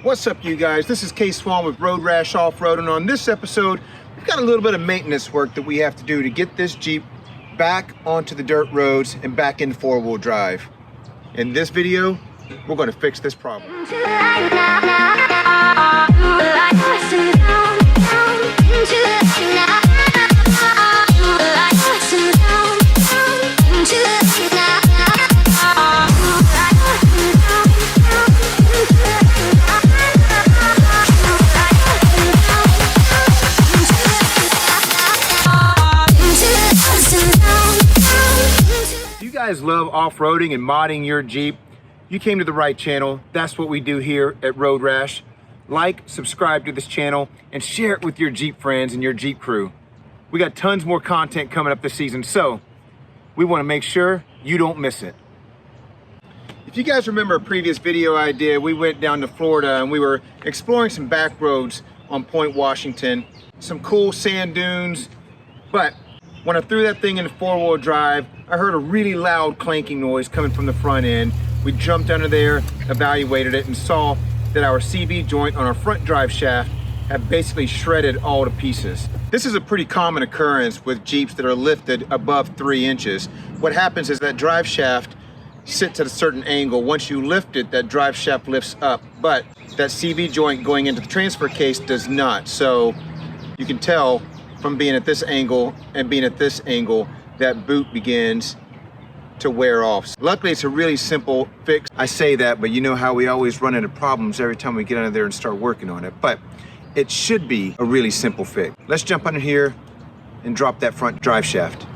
What's up, you guys? This is K Swan with Road Rash Off-Road, and on this episode we've got a little bit of maintenance work that we have to do to get this Jeep back onto the dirt roads and back in four-wheel drive. In this video, we're going to fix this problem. Guys love off-roading and modding your Jeep, you came to the right channel. That's what we do here at Road Rash. Like, subscribe to this channel, and share it with your Jeep friends and your Jeep crew. We got tons more content coming up this season, so we want to make sure you don't miss it. If you guys remember a previous video I did, we went down to Florida and we were exploring some back roads on Point Washington, some cool sand dunes, but when I threw that thing into four-wheel drive, I heard a really loud clanking noise coming from the front end. We jumped under there, evaluated it, and saw that our CV joint on our front drive shaft had basically shredded all to pieces. This is a pretty common occurrence with Jeeps that are lifted above 3 inches. What happens is that drive shaft sits at a certain angle. Once you lift it, that drive shaft lifts up, but that CV joint going into the transfer case does not. So you can tell from being at this angle and being at this angle, that boot begins to wear off. Luckily, it's a really simple fix. I say that, but you know how we always run into problems every time we get under there and start working on it. But it should be a really simple fix. Let's jump under here and drop that front drive shaft.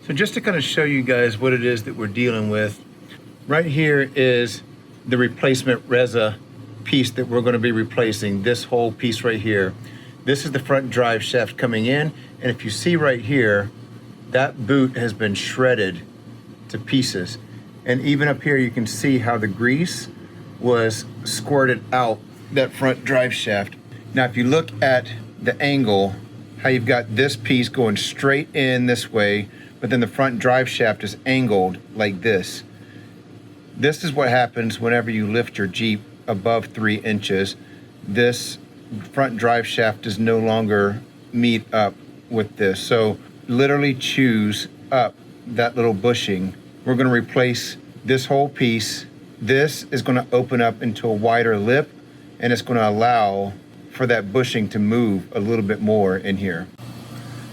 So just to kind of show you guys what it is that we're dealing with, right here is the replacement Reza piece that we're going to be replacing, this whole piece right here. This is the front drive shaft coming in, and if you see right here, that boot has been shredded to pieces. And even up here, you can see how the grease was squirted out that front drive shaft. Now, if you look at the angle, how you've got this piece going straight in this way, but then the front drive shaft is angled like this. This is what happens whenever you lift your Jeep above 3 inches. This front drive shaft does no longer meet up with this. So literally choose up that little bushing. We're going to replace this whole piece. This is going to open up into a wider lip, and it's going to allow for that bushing to move a little bit more in here.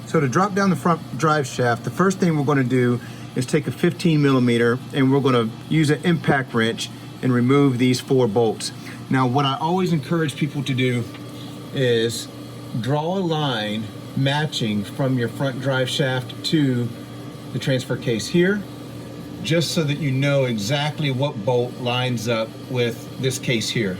So to drop down the front drive shaft, the first thing we're going to do is take a 15 millimeter and we're going to use an impact wrench and remove these 4 bolts. Now, what I always encourage people to do is draw a line matching from your front drive shaft to the transfer case here, just so that you know exactly what bolt lines up with this case here.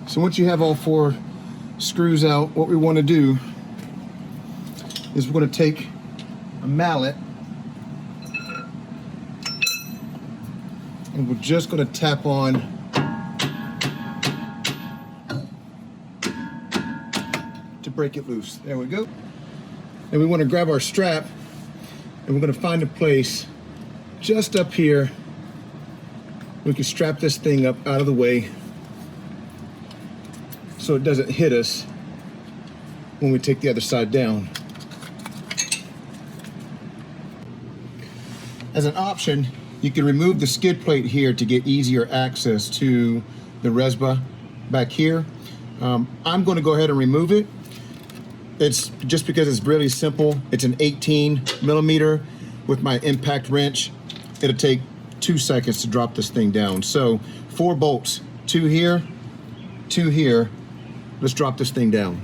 So once you have all 4 screws out, what we want to do is we're going to take a mallet and we're just going to tap on to break it loose. There we go. And we want to grab our strap and we're going to find a place just up here. We can strap this thing up out of the way so it doesn't hit us when we take the other side down. As an option, you can remove the skid plate here to get easier access to the Rzeppa back here. I'm going to go ahead and remove it. It's just because it's really simple. It's an 18 millimeter with my impact wrench. It'll take 2 seconds to drop this thing down. So 4 bolts, 2 here, 2 here. Let's drop this thing down.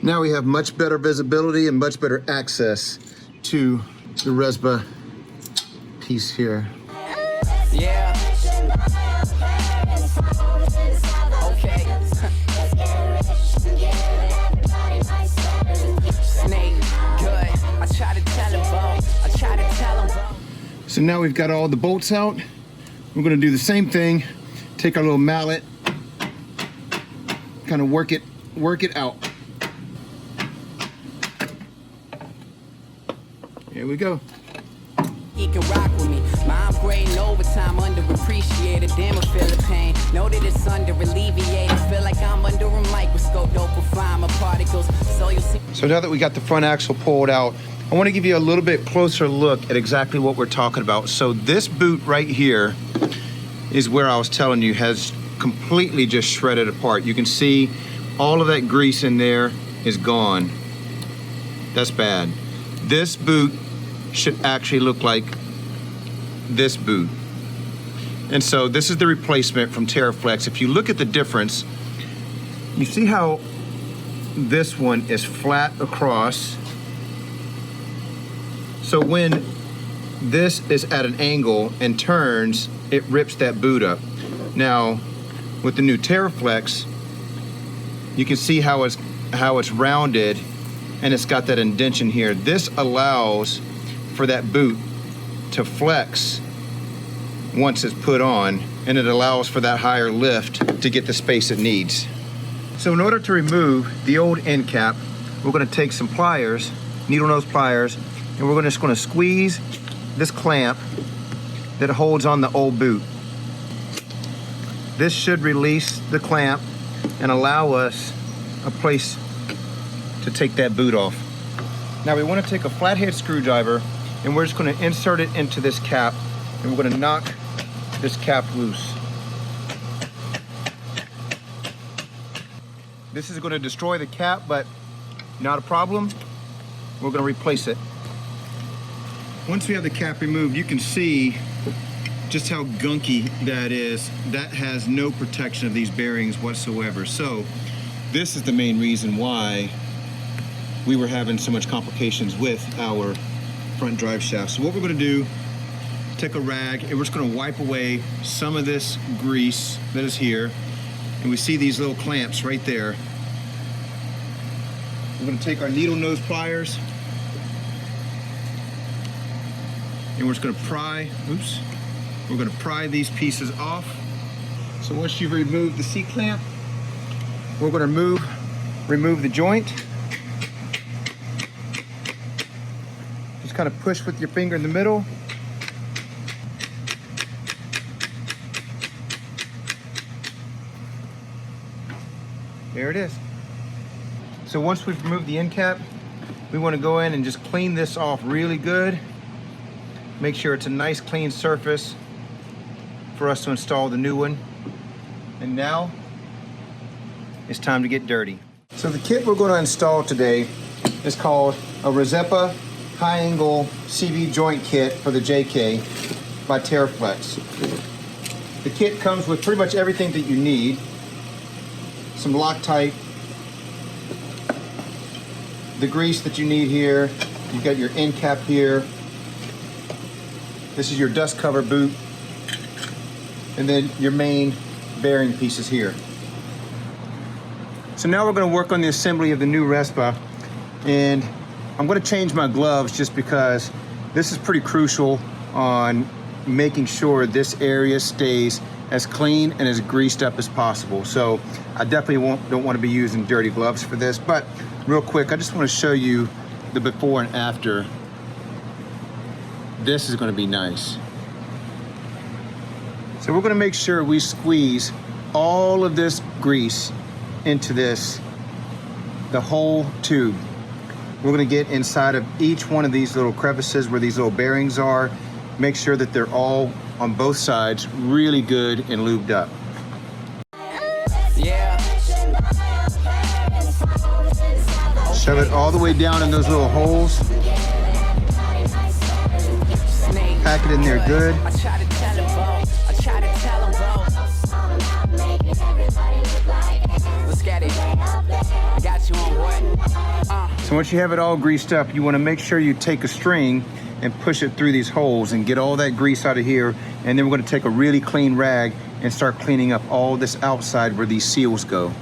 Now we have much better visibility and much better access to the Rzeppa piece here. Yeah. Okay. Snake, good. I try to tell him, I try to tell him. So now we've got all the bolts out. We're gonna do the same thing. Take our little mallet, kind of work it out. Here we go. He can rock with me. My brain overtime underappreciated. Damn, I feel the pain. Know that it's under alleviated. Feel like I'm under a microscope. Don't find my particles. So you see. So now that we got the front axle pulled out, I want to give you a little bit closer look at exactly what we're talking about. So this boot right here is where I was telling you has completely just shredded apart. You can see all of that grease in there is gone. That's bad. This boot should actually look like this boot. And so this is the replacement from Teraflex. If you look at the difference, you see how this one is flat across. So when this is at an angle and turns, it rips that boot up. Now, with the new Teraflex, you can see how it's rounded and it's got that indentation here. This allows for that boot to flex once it's put on, and it allows for that higher lift to get the space it needs. So in order to remove the old end cap, we're gonna take some pliers, needle nose pliers, and we're just gonna squeeze this clamp that holds on the old boot. This should release the clamp and allow us a place to take that boot off. Now we want to take a flathead screwdriver and we're just going to insert it into this cap, and we're going to knock this cap loose. This is going to destroy the cap, but not a problem. We're going to replace it. Once we have the cap removed, you can see just how gunky that is. That has no protection of these bearings whatsoever. So this is the main reason why we were having so much complications with our front drive shaft. So what we're going to do, take a rag and we're just going to wipe away some of this grease that is here. And we see these little clamps right there. We're going to take our needle nose pliers and we're just going to pry, we're going to pry these pieces off. So once you've removed the seat clamp, we're going to remove the joint. Just kind of push with your finger in the middle. There it is. So once we've removed the end cap, we want to go in and just clean this off really good. Make sure it's a nice clean surface for us to install the new one. And now it's time to get dirty. So the kit we're going to install today is called a Rzeppa high angle CV joint kit for the JK by Teraflex. The kit comes with pretty much everything that you need. Some Loctite, the grease that you need here. You've got your end cap here. This is your dust cover boot. And then your main bearing pieces here. So now we're going to work on the assembly of the new Rzeppa, and I'm going to change my gloves just because this is pretty crucial on making sure this area stays as clean and as greased up as possible. So I definitely don't want to be using dirty gloves for this, but real quick, I just want to show you the before and after. This is going to be nice. So we're going to make sure we squeeze all of this grease into this, the whole tube. We're going to get inside of each one of these little crevices where these little bearings are. Make sure that they're all on both sides really good and lubed up. Yeah. Shove it all the way down in those little holes. Pack it in there good. So once you have it all greased up, you want to make sure you take a string and push it through these holes and get all that grease out of here. And then we're gonna take a really clean rag and start cleaning up all this outside where these seals go.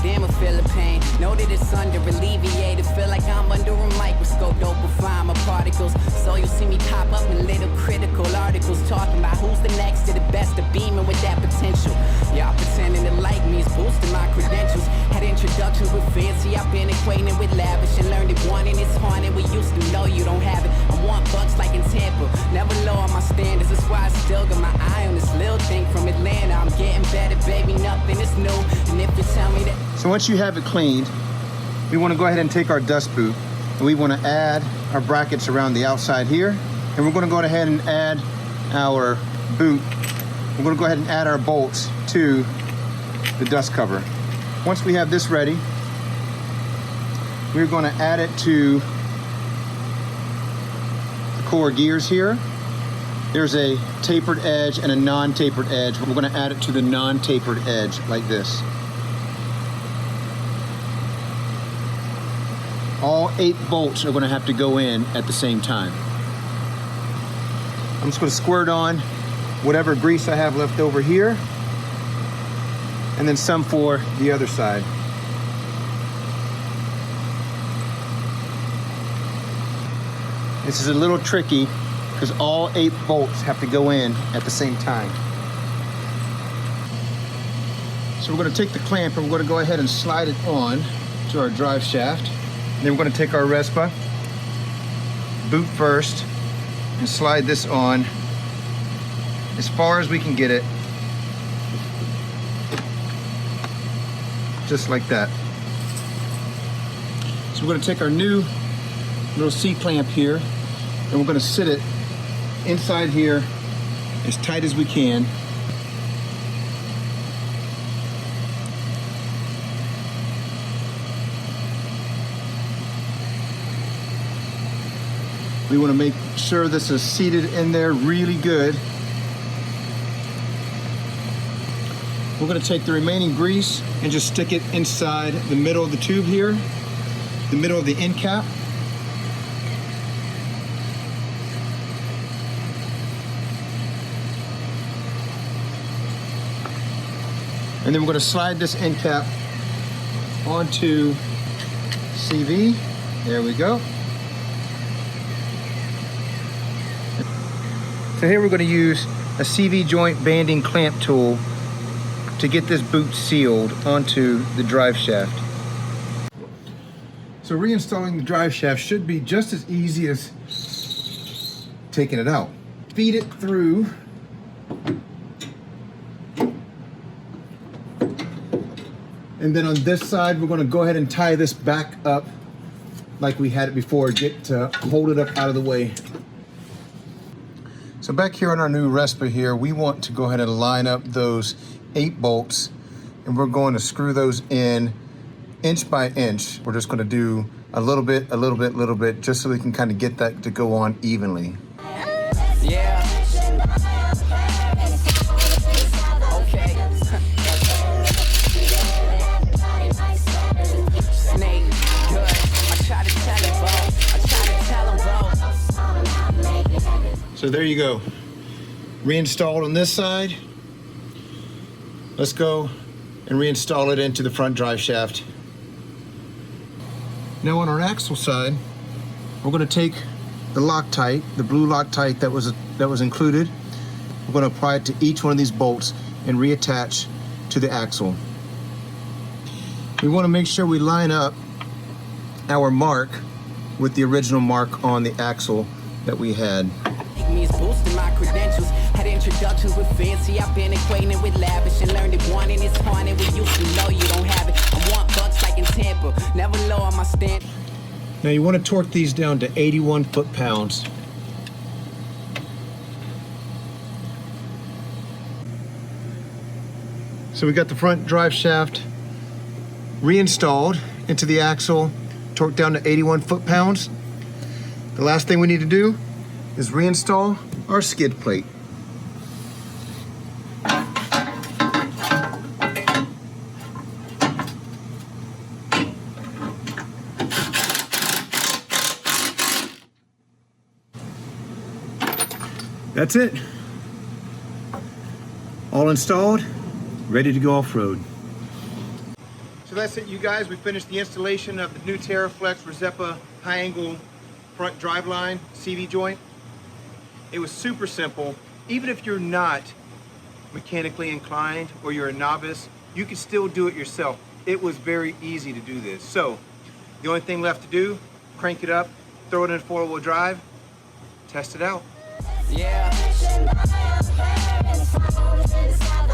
Damn, I feel the pain. Know that it's under alleviated. Feel like I'm under a microscope. Dopamine my particles. So you'll see me pop up in little critical articles talking about who's the next to the best of beaming with that potential. Y'all pretending to like me is boosting my credentials. Had introductions with fancy. I've been acquainted with lavish and learned it wanting it's haunted. We used to know you don't have it. I want bucks like in Tampa. Never lower my standards. That's why I still got my eye on this little thing from Atlanta. I'm getting better, baby. Nothing is new. And if you tell me that. So once you have it cleaned, we want to go ahead and take our dust boot and we want to add our brackets around the outside here. And we're going to go ahead and add our boot. We're going to go ahead and add our bolts to the dust cover. Once we have this ready, we're going to add it to the core gears here. There's a tapered edge and a non-tapered edge. We're going to add it to the non-tapered edge like this. All 8 bolts are going to have to go in at the same time. I'm just going to squirt on whatever grease I have left over here, and then some for the other side. This is a little tricky because all 8 bolts have to go in at the same time. So we're going to take the clamp and we're going to go ahead and slide it on to our drive shaft. Then we're going to take our Rzeppa, boot first, and slide this on as far as we can get it, just like that. So we're going to take our new little C-clamp here, and we're going to sit it inside here as tight as we can. We want to make sure this is seated in there really good. We're going to take the remaining grease and just stick it inside the middle of the tube here, the middle of the end cap. And then we're going to slide this end cap onto CV. There we go. So here we're going to use a CV joint banding clamp tool to get this boot sealed onto the drive shaft. So reinstalling the drive shaft should be just as easy as taking it out. Feed it through and then on this side we're going to go ahead and tie this back up like we had it before, get to hold it up out of the way. So back here on our new Rzeppa here, we want to go ahead and line up those 8 bolts, and we're going to screw those in inch by inch. We're just going to do a little bit, just so we can kind of get that to go on evenly. Yeah. Okay. Snake, good. I try to tell him, bro. So there you go. Reinstalled on this side. Let's go and reinstall it into the front drive shaft. Now on our axle side, we're going to take the Loctite, the blue Loctite that was included. We're going to apply it to each one of these bolts and reattach to the axle. We want to make sure we line up our mark with the original mark on the axle that we had. Me is boosting my credentials. Had introductions with fancy. I've been acquainted with lavish and learned it wanting it's haunted. We used to know you don't have it. I want bucks like in Tampa. Never lower my stand. Now you want to torque these down to 81 foot-pounds. So we got the front drive shaft reinstalled into the axle, torqued down to 81 foot-pounds. The last thing we need to do is reinstall our skid plate. That's it. All installed, ready to go off-road. So that's it, you guys. We finished the installation of the new Teraflex Rzeppa high-angle front driveline CV joint. It was super simple. Even if you're not mechanically inclined or you're a novice, you can still do it yourself. It was very easy to do this. So the only thing left to do, crank it up, throw it in 4-wheel drive, test it out. Yeah.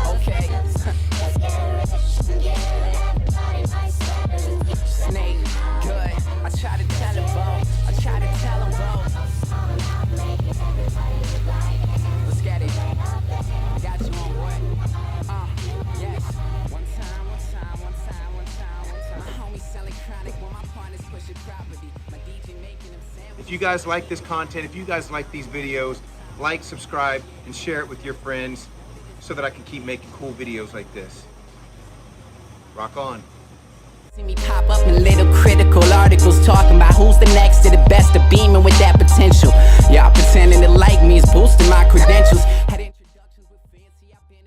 Okay. Snake, good. I try to tell him, bro. I try to tell him, bro. Let's get it. I got you on what? Yes. One time. My homie selling chronic when my partners pushing property. My DJ making them sandwiches. If you guys like this content, if you guys like these videos, like, subscribe, and share it with your friends so that I can keep making cool videos like this. Rock on. See me pop up in little critical articles talking about who's the next to the best of beaming with that potential.